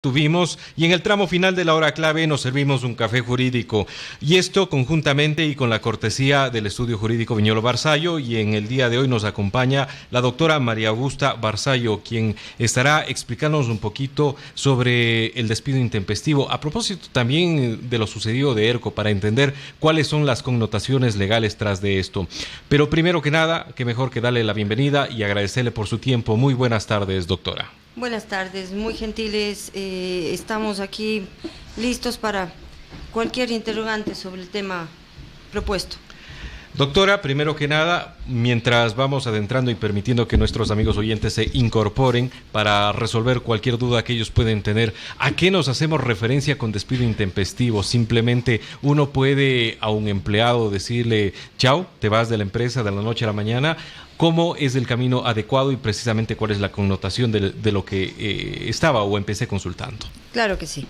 Tuvimos y en el tramo final de la hora clave nos servimos un café jurídico y esto conjuntamente y con la cortesía del estudio jurídico Viñolo Barzallo, y en el día de hoy nos acompaña la doctora María Augusta Barzallo, quien estará explicándonos un poquito sobre el despido intempestivo, a propósito también de lo sucedido de ERCO, para entender cuáles son las connotaciones legales tras de esto. Pero primero que nada, qué mejor que darle la bienvenida y agradecerle por su tiempo. Muy buenas tardes, doctora. Buenas tardes, muy gentiles. Estamos aquí listos para cualquier interrogante sobre el tema propuesto. Doctora, primero que nada, mientras vamos adentrando y permitiendo que nuestros amigos oyentes se incorporen para resolver cualquier duda que ellos pueden tener, ¿a qué nos hacemos referencia con despido intempestivo? ¿Simplemente uno puede a un empleado decirle chao, te vas de la empresa de la noche a la mañana? ¿Cómo es el camino adecuado y precisamente cuál es la connotación de lo que estaba o empecé consultando? Claro que sí.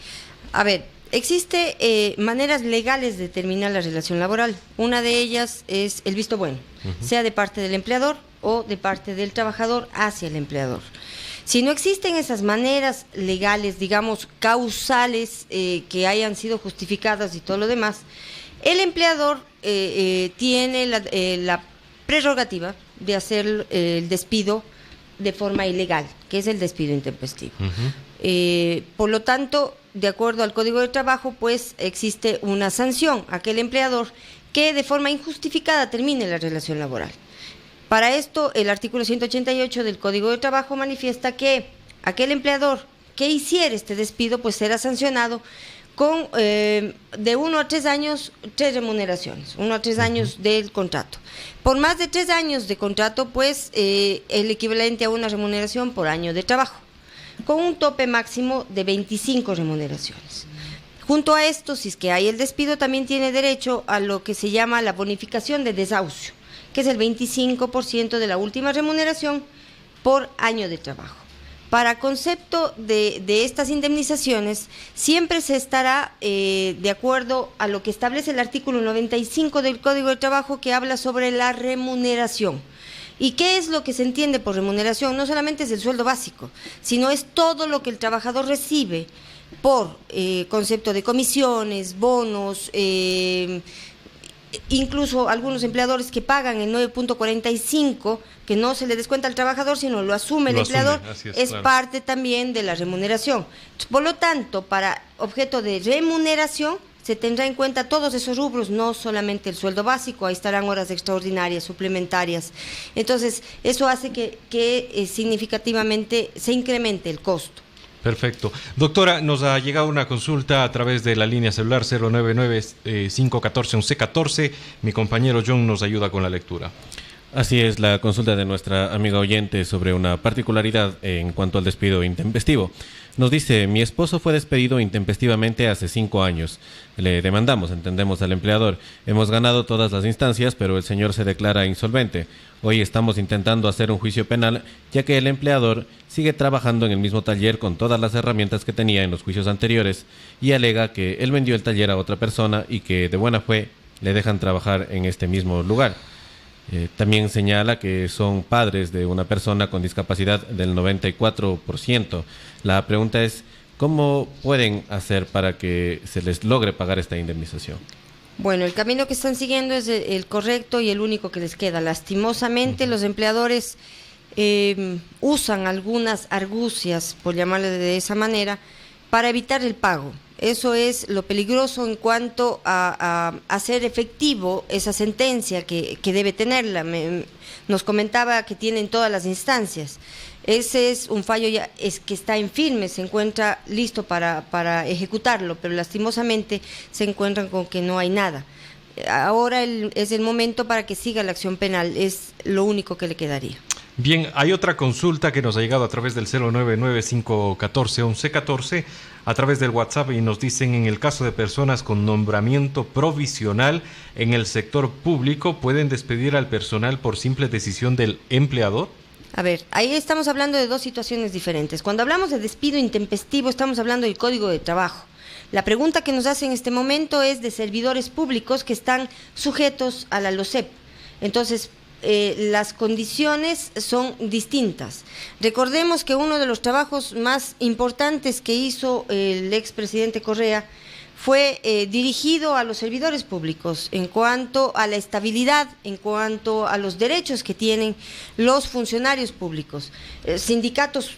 A ver, existe maneras legales de terminar la relación laboral. Una de ellas es el visto bueno, sea de parte del empleador o de parte del trabajador hacia el empleador. Si no existen esas maneras legales, digamos, causales, que hayan sido justificadas y todo lo demás, el empleador tiene la prerrogativa de hacer el despido de forma ilegal, que es el despido intempestivo. Por lo tanto, de acuerdo al Código de Trabajo, pues existe una sanción a aquel empleador que de forma injustificada termine la relación laboral. Para esto, el artículo 188 del Código de Trabajo manifiesta que aquel empleador que hiciera este despido pues será sancionado con de 1 a 3 años, 3 remuneraciones, 1 a 3 años del contrato. Por más de 3 años de contrato, pues el equivalente a una remuneración por año de trabajo, con un tope máximo de 25 remuneraciones. Junto a esto, si es que hay el despido, también tiene derecho a lo que se llama la bonificación de desahucio, que es el 25% de la última remuneración por año de trabajo. Para concepto de estas indemnizaciones, siempre se estará de acuerdo a lo que establece el artículo 95 del Código de Trabajo, que habla sobre la remuneración. ¿Y qué es lo que se entiende por remuneración? No solamente es el sueldo básico, sino es todo lo que el trabajador recibe por concepto de comisiones, bonos, incluso algunos empleadores que pagan el 9.45, que no se le descuenta al trabajador, sino lo asume el empleador, es claro, parte también de la remuneración. Por lo tanto, para objeto de remuneración, se tendrá en cuenta todos esos rubros, no solamente el sueldo básico, ahí estarán horas extraordinarias, suplementarias. Entonces, eso hace que significativamente se incremente el costo. Perfecto. Doctora, nos ha llegado una consulta a través de la línea celular 099-514-1114. Mi compañero John nos ayuda con la lectura. Así es, la consulta de nuestra amiga oyente sobre una particularidad en cuanto al despido intempestivo. Nos dice: mi esposo fue despedido intempestivamente hace 5 años. Le demandamos, entendemos al empleador. Hemos ganado todas las instancias, pero el señor se declara insolvente. Hoy estamos intentando hacer un juicio penal, ya que el empleador sigue trabajando en el mismo taller con todas las herramientas que tenía en los juicios anteriores y alega que él vendió el taller a otra persona y que de buena fe le dejan trabajar en este mismo lugar. También señala que son padres de una persona con discapacidad del 94%. La pregunta es: ¿cómo pueden hacer para que se les logre pagar esta indemnización? Bueno, el camino que están siguiendo es el correcto y el único que les queda. Lastimosamente, los empleadores usan algunas argucias, por llamarle de esa manera, para evitar el pago. Eso es lo peligroso en cuanto a hacer efectivo esa sentencia que debe tenerla. Nos comentaba que tienen todas las instancias. Ese es un fallo ya, es que está en firme, se encuentra listo para ejecutarlo, pero lastimosamente se encuentran con que no hay nada. Ahora es el momento para que siga la acción penal, es lo único que le quedaría. Bien, hay otra consulta que nos ha llegado a través del 099-514-1114, a través del WhatsApp, y nos dicen: en el caso de personas con nombramiento provisional en el sector público, ¿pueden despedir al personal por simple decisión del empleador? A ver, ahí estamos hablando de dos situaciones diferentes. Cuando hablamos de despido intempestivo, estamos hablando del Código de Trabajo. La pregunta que nos hace en este momento es de servidores públicos que están sujetos a la LOSEP. Entonces, las condiciones son distintas. Recordemos que uno de los trabajos más importantes que hizo el expresidente Correa fue dirigido a los servidores públicos en cuanto a la estabilidad, en cuanto a los derechos que tienen los funcionarios públicos. Sindicatos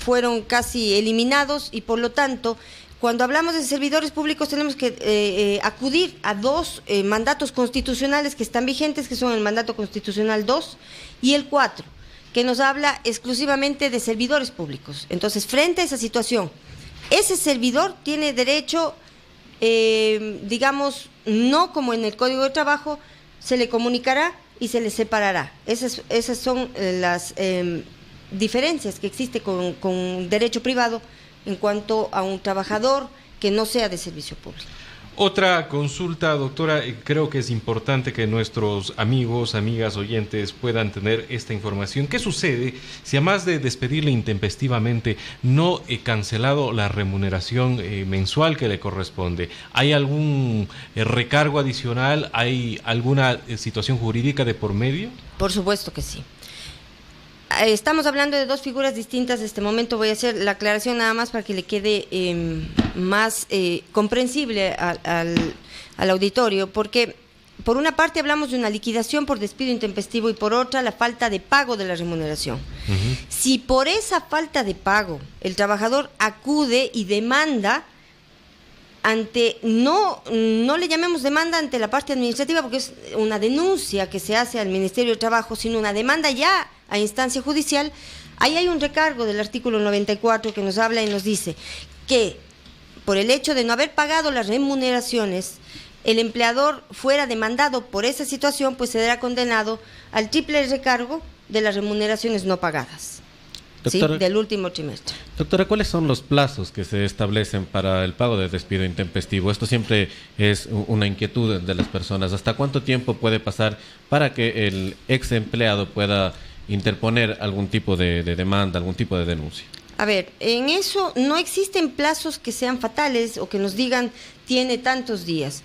fueron casi eliminados y por lo tanto, cuando hablamos de servidores públicos tenemos que acudir a dos mandatos constitucionales que están vigentes, que son el mandato constitucional 2 y el 4, que nos habla exclusivamente de servidores públicos. Entonces, frente a esa situación, ese servidor tiene derecho, digamos, no como en el Código de Trabajo, se le comunicará y se le separará. Esas son las diferencias que existe con derecho privado en cuanto a un trabajador que no sea de servicio público. Otra consulta, doctora, creo que es importante que nuestros amigos, amigas, oyentes puedan tener esta información. ¿Qué sucede si además de despedirle intempestivamente no he cancelado la remuneración mensual que le corresponde? ¿Hay algún recargo adicional? ¿Hay alguna situación jurídica de por medio? Por supuesto que sí. Estamos hablando de dos figuras distintas. En este momento voy a hacer la aclaración nada más para que le quede más comprensible al auditorio, porque por una parte hablamos de una liquidación por despido intempestivo y por otra la falta de pago de la remuneración. Si por esa falta de pago el trabajador acude y demanda ante, no le llamemos demanda ante la parte administrativa porque es una denuncia que se hace al Ministerio de Trabajo, sino una demanda ya a instancia judicial, ahí hay un recargo del artículo 94 que nos habla y nos dice que por el hecho de no haber pagado las remuneraciones, el empleador fuera demandado por esa situación, pues será condenado al triple recargo de las remuneraciones no pagadas. Doctora, ¿sí? Del último trimestre. Doctora, ¿cuáles son los plazos que se establecen para el pago de despido intempestivo? Esto siempre es una inquietud de las personas. ¿Hasta cuánto tiempo puede pasar para que el ex empleado pueda interponer algún tipo de demanda, algún tipo de denuncia? A ver, en eso no existen plazos que sean fatales o que nos digan tiene tantos días.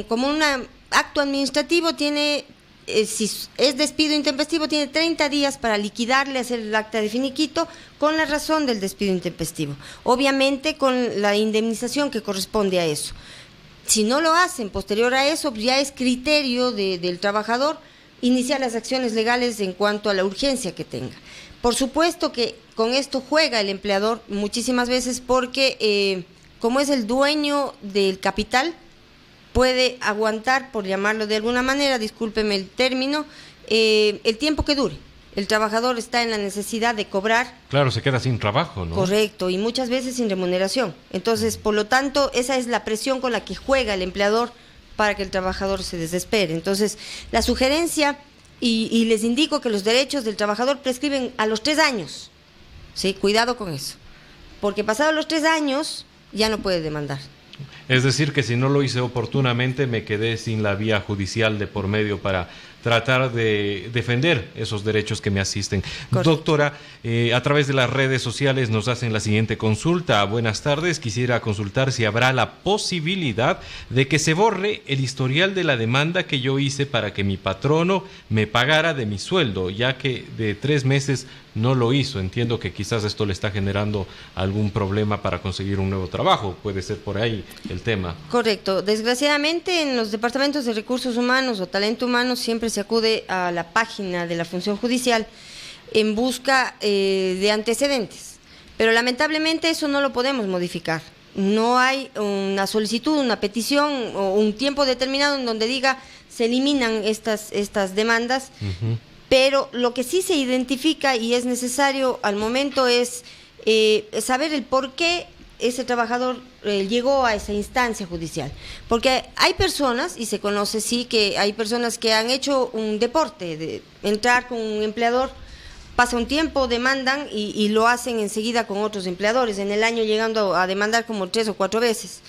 Como un acto administrativo tiene, si es despido intempestivo, tiene 30 días para liquidarle, hacer el acta de finiquito con la razón del despido intempestivo. Obviamente con la indemnización que corresponde a eso. Si no lo hacen posterior a eso, ya es criterio del trabajador iniciar las acciones legales en cuanto a la urgencia que tenga. Por supuesto que con esto juega el empleador muchísimas veces porque como es el dueño del capital, puede aguantar, por llamarlo de alguna manera, discúlpeme el término, el tiempo que dure. El trabajador está en la necesidad de cobrar. Claro, se queda sin trabajo, ¿no? Correcto, y muchas veces sin remuneración. Entonces, por lo tanto, esa es la presión con la que juega el empleador para que el trabajador se desespere. Entonces, la sugerencia, y les indico que los derechos del trabajador prescriben a los 3 años. Sí, cuidado con eso. Porque pasados los 3 años, ya no puede demandar. Es decir, que si no lo hice oportunamente, me quedé sin la vía judicial de por medio para tratar de defender esos derechos que me asisten. Correcto. Doctora, a través de las redes sociales nos hacen la siguiente consulta. Buenas tardes, quisiera consultar si habrá la posibilidad de que se borre el historial de la demanda que yo hice para que mi patrono me pagara de mi sueldo, ya que de 3 meses no lo hizo. Entiendo que quizás esto le está generando algún problema para conseguir un nuevo trabajo. Puede ser por ahí el tema. Correcto. Desgraciadamente en los departamentos de recursos humanos o talento humano siempre se acude a la página de la función judicial en busca de antecedentes. Pero lamentablemente eso no lo podemos modificar. No hay una solicitud, una petición o un tiempo determinado en donde diga se eliminan estas demandas. Pero lo que sí se identifica y es necesario al momento es saber el por qué ese trabajador llegó a esa instancia judicial. Porque hay personas, y se conoce sí, que hay personas que han hecho un deporte de entrar con un empleador, pasa un tiempo, demandan y lo hacen enseguida con otros empleadores, en el año llegando a demandar como 3 o 4 veces.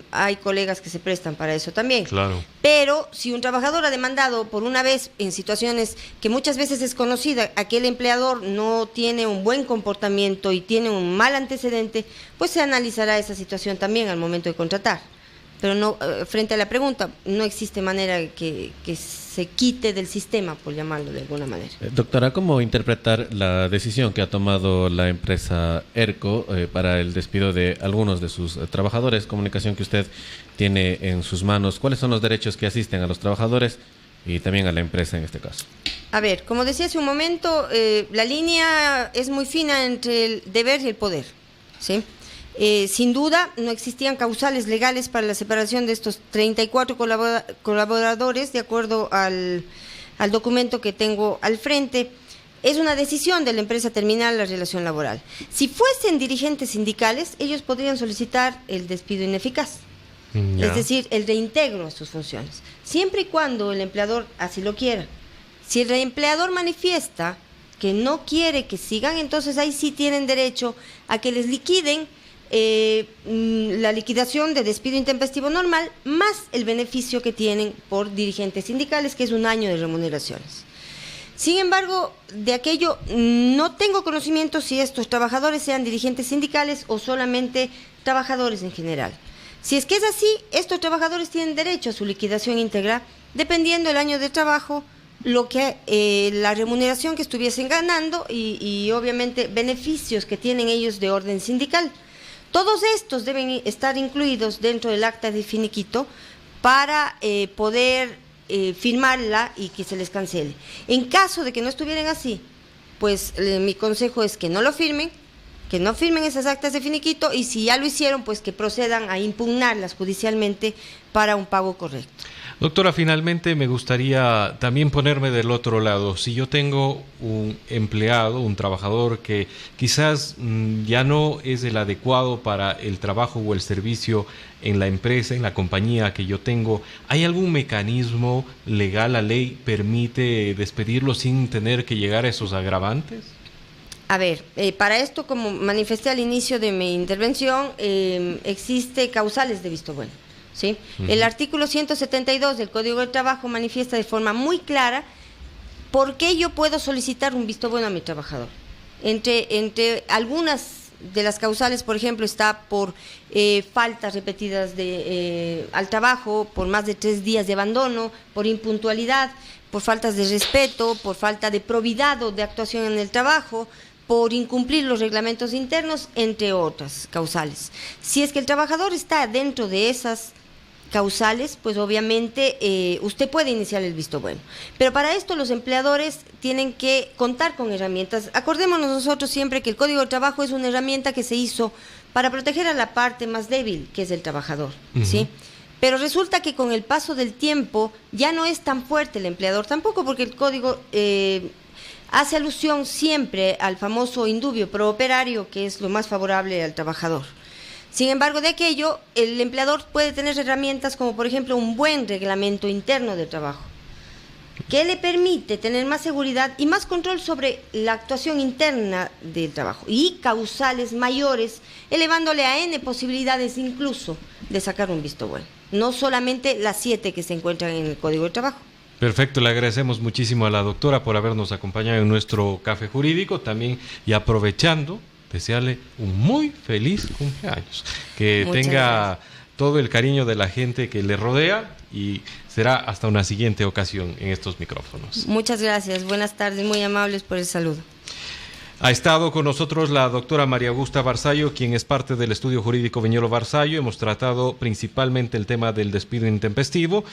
Hay colegas que se prestan para eso también. Claro. Pero si un trabajador ha demandado por una vez en situaciones que muchas veces es conocida, aquel empleador no tiene un buen comportamiento y tiene un mal antecedente, pues se analizará esa situación también al momento de contratar. Pero no, frente a la pregunta, no existe manera que se quite del sistema, por llamarlo de alguna manera. Doctora, ¿cómo interpretar la decisión que ha tomado la empresa ERCO para el despido de algunos de sus trabajadores? Comunicación que usted tiene en sus manos. ¿Cuáles son los derechos que asisten a los trabajadores y también a la empresa en este caso? A ver, como decía hace un momento, la línea es muy fina entre el deber y el poder, ¿sí? Sin duda, no existían causales legales para la separación de estos 34 colaboradores, de acuerdo al documento que tengo al frente. Es una decisión de la empresa terminar la relación laboral. Si fuesen dirigentes sindicales, ellos podrían solicitar el despido ineficaz, es decir, el reintegro a sus funciones, siempre y cuando el empleador así lo quiera. Si el empleador manifiesta que no quiere que sigan, entonces ahí sí tienen derecho a que les liquiden la liquidación de despido intempestivo normal más el beneficio que tienen por dirigentes sindicales, que es 1 año de remuneraciones. Sin embargo, de aquello no tengo conocimiento si estos trabajadores sean dirigentes sindicales o solamente trabajadores en general. Si es que es así, estos trabajadores tienen derecho a su liquidación íntegra, dependiendo del año de trabajo, lo que la remuneración que estuviesen ganando y obviamente beneficios que tienen ellos de orden sindical. Todos estos deben estar incluidos dentro del acta de finiquito para poder firmarla y que se les cancele. En caso de que no estuvieran así, pues mi consejo es que no lo firmen, que no firmen esas actas de finiquito, y si ya lo hicieron, pues que procedan a impugnarlas judicialmente para un pago correcto. Doctora, finalmente me gustaría también ponerme del otro lado. Si yo tengo un empleado, un trabajador que quizás ya no es el adecuado para el trabajo o el servicio en la empresa, en la compañía que yo tengo, ¿hay algún mecanismo legal, la ley permite despedirlo sin tener que llegar a esos agravantes? A ver, para esto, como manifesté al inicio de mi intervención, existe causales de visto bueno, ¿sí? El artículo 172 del Código del Trabajo manifiesta de forma muy clara por qué yo puedo solicitar un visto bueno a mi trabajador. Entre algunas de las causales, por ejemplo, está por faltas repetidas al trabajo, por más de 3 días de abandono, por impuntualidad, por faltas de respeto, por falta de probidad o de actuación en el trabajo, por incumplir los reglamentos internos, entre otras causales. Si es que el trabajador está dentro de esas causales, pues obviamente usted puede iniciar el visto bueno. Pero para esto los empleadores tienen que contar con herramientas. Acordémonos nosotros siempre que el Código de Trabajo es una herramienta que se hizo para proteger a la parte más débil, que es el trabajador, ¿sí? Pero resulta que con el paso del tiempo ya no es tan fuerte el empleador, tampoco, porque el Código hace alusión siempre al famoso indubio pro operario, que es lo más favorable al trabajador. Sin embargo, de aquello, el empleador puede tener herramientas como, por ejemplo, un buen reglamento interno de trabajo, que le permite tener más seguridad y más control sobre la actuación interna del trabajo, y causales mayores, elevándole a N posibilidades incluso de sacar un visto bueno, no solamente las 7 que se encuentran en el Código de Trabajo. Perfecto, le agradecemos muchísimo a la doctora por habernos acompañado en nuestro café jurídico, también, y aprovechando, desearle un muy feliz cumpleaños, que Muchas tenga gracias. todo el cariño de la gente que le rodea, y será hasta una siguiente ocasión en estos micrófonos. Muchas gracias, buenas tardes, muy amables por el saludo. Ha estado con nosotros la doctora María Augusta Barzallo, quien es parte del Estudio Jurídico Viñolo Barzallo. Hemos tratado principalmente el tema del despido intempestivo.